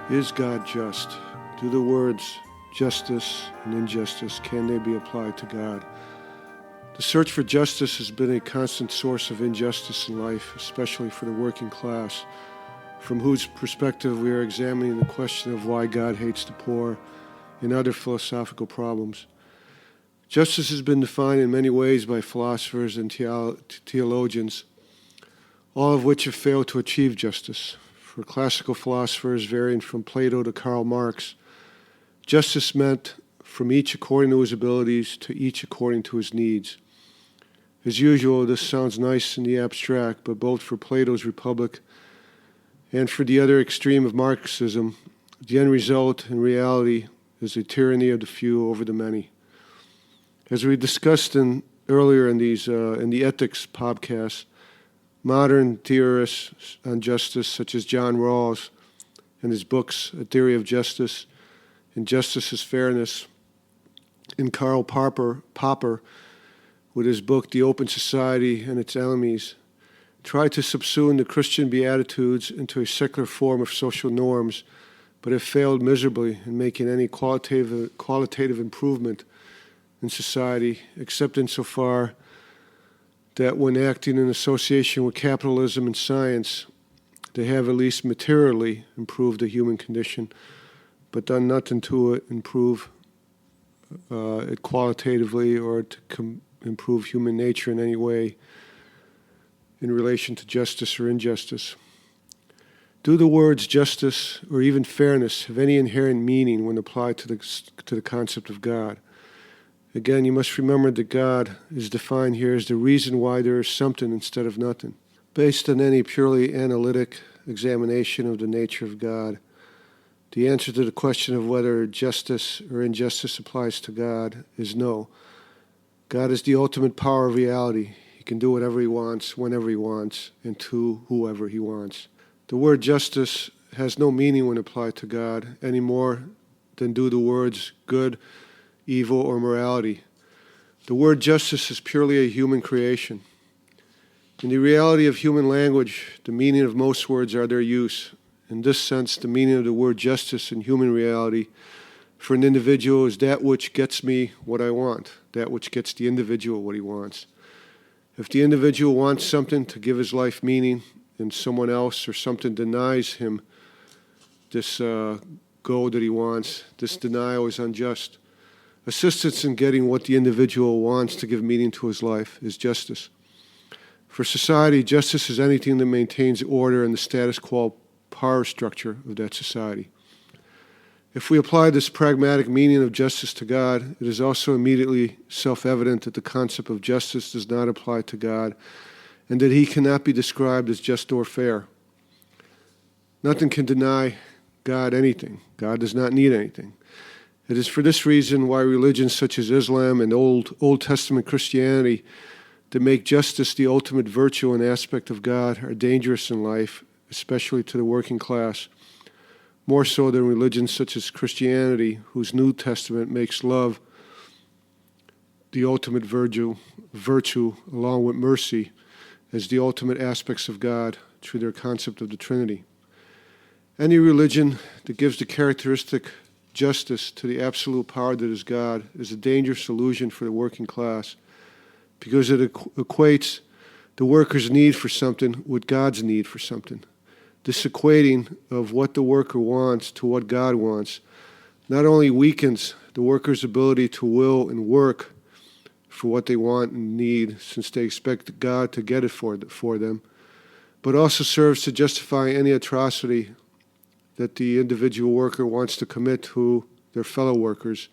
Is God just? Do the words justice and injustice, can they be applied to God? The search for justice has been a constant source of injustice in life, especially for the working class, from whose perspective we are examining the question of why God hates the poor and other philosophical problems. Justice has been defined in many ways by philosophers and theologians, all of which have failed to achieve justice. For classical philosophers, varying from Plato to Karl Marx, justice meant from each according to his abilities to each according to his needs. As usual, this sounds nice in the abstract, but both for Plato's Republic and for the other extreme of Marxism, the end result in reality is a tyranny of the few over the many. As we discussed earlier in the ethics podcast, modern theorists on justice, such as John Rawls and his books A Theory of Justice and Justice is Fairness, and Karl Popper with his book The Open Society and Its Enemies, try to subsume the Christian Beatitudes into a secular form of social norms, but have failed miserably in making any qualitative improvement in society, except insofar that when acting in association with capitalism and science, they have at least materially improved the human condition, but done nothing to improve it qualitatively or to improve human nature in any way in relation to justice or injustice. Do the words justice or even fairness have any inherent meaning when applied to the concept of God? Again, you must remember that God is defined here as the reason why there is something instead of nothing. Based on any purely analytic examination of the nature of God, the answer to the question of whether justice or injustice applies to God is no. God is the ultimate power of reality. He can do whatever he wants, whenever he wants, and to whoever he wants. The word justice has no meaning when applied to God any more than do the words good, evil, or morality. The word justice is purely a human creation. In the reality of human language, the meaning of most words are their use. In this sense, the meaning of the word justice in human reality for an individual is that which gets me what I want, that which gets the individual what he wants. If the individual wants something to give his life meaning and someone else or something denies him this goal that he wants, this denial is unjust. Assistance in getting what the individual wants to give meaning to his life is justice. For society, justice is anything that maintains order and the status quo power structure of that society. If we apply this pragmatic meaning of justice to God, it is also immediately self-evident that the concept of justice does not apply to God and that he cannot be described as just or fair. Nothing can deny God anything. God does not need anything. It is for this reason why religions such as Islam and Old Testament Christianity that make justice the ultimate virtue and aspect of God are dangerous in life, especially to the working class, more so than religions such as Christianity, whose New Testament makes love the ultimate virtue along with mercy as the ultimate aspects of God through their concept of the Trinity. Any religion that gives the characteristic justice to the absolute power that is God is a dangerous illusion for the working class because it equates the worker's need for something with God's need for something. This equating of what the worker wants to what God wants not only weakens the worker's ability to will and work for what they want and need, since they expect God to get it for them, but also serves to justify any atrocity that the individual worker wants to commit to their fellow workers,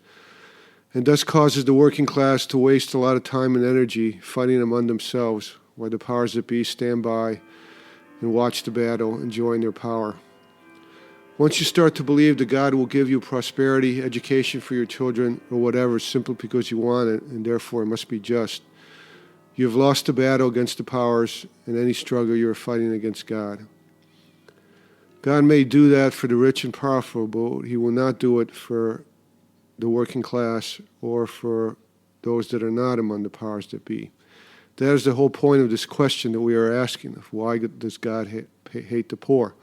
and thus causes the working class to waste a lot of time and energy fighting among themselves, while the powers that be stand by and watch the battle, enjoying their power. Once you start to believe that God will give you prosperity, education for your children, or whatever, simply because you want it, and therefore it must be just, you have lost the battle against the powers in any struggle you are fighting against God. God may do that for the rich and powerful, but he will not do it for the working class or for those that are not among the powers that be. That is the whole point of this question that we are asking of why does God hate the poor?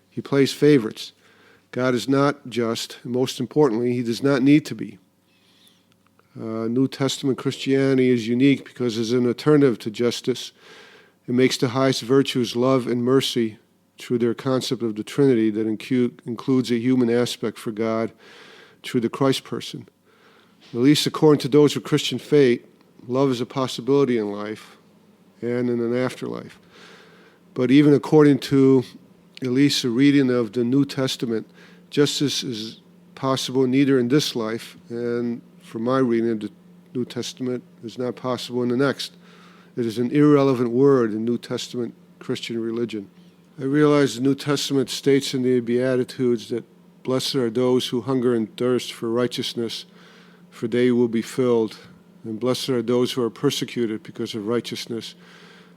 He plays favorites. God is not just, and most importantly, he does not need to be. New Testament Christianity is unique because it's an alternative to justice. It makes the highest virtues love and mercy through their concept of the Trinity that includes a human aspect for God through the Christ person. At least according to those with Christian faith, love is a possibility in life and in an afterlife. But even according to at least a reading of the New Testament, justice is possible neither in this life, and from my reading of the New Testament, is not possible in the next. It is an irrelevant word in New Testament Christian religion. I realize the New Testament states in the Beatitudes that blessed are those who hunger and thirst for righteousness, for they will be filled. And blessed are those who are persecuted because of righteousness,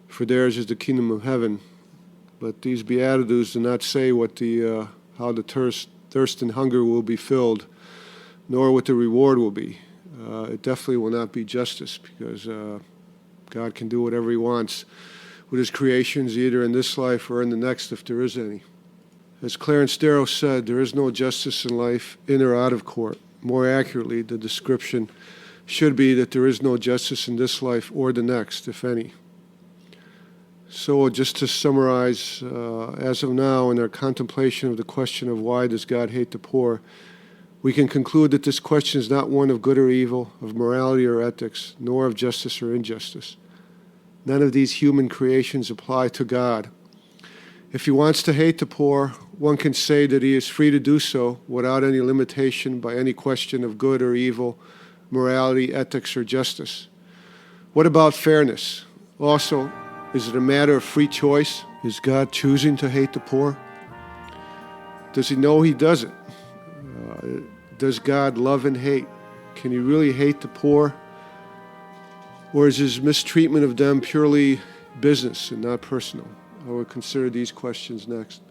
for theirs is the kingdom of heaven. But these Beatitudes do not say how the thirst and hunger will be filled, nor what the reward will be. It definitely will not be justice, because God can do whatever he wants with his creations, either in this life or in the next, if there is any. As Clarence Darrow said, there is no justice in life, in or out of court. More accurately, the description should be that there is no justice in this life or the next, if any. So just to summarize, as of now, in our contemplation of the question of why does God hate the poor, we can conclude that this question is not one of good or evil, of morality or ethics, nor of justice or injustice. None of these human creations apply to God. If he wants to hate the poor, one can say that he is free to do so without any limitation by any question of good or evil, morality, ethics, or justice. What about fairness? Also, is it a matter of free choice? Is God choosing to hate the poor? Does he know he doesn't? Does God love and hate? Can he really hate the poor? Or is his mistreatment of them purely business and not personal? I will consider these questions next.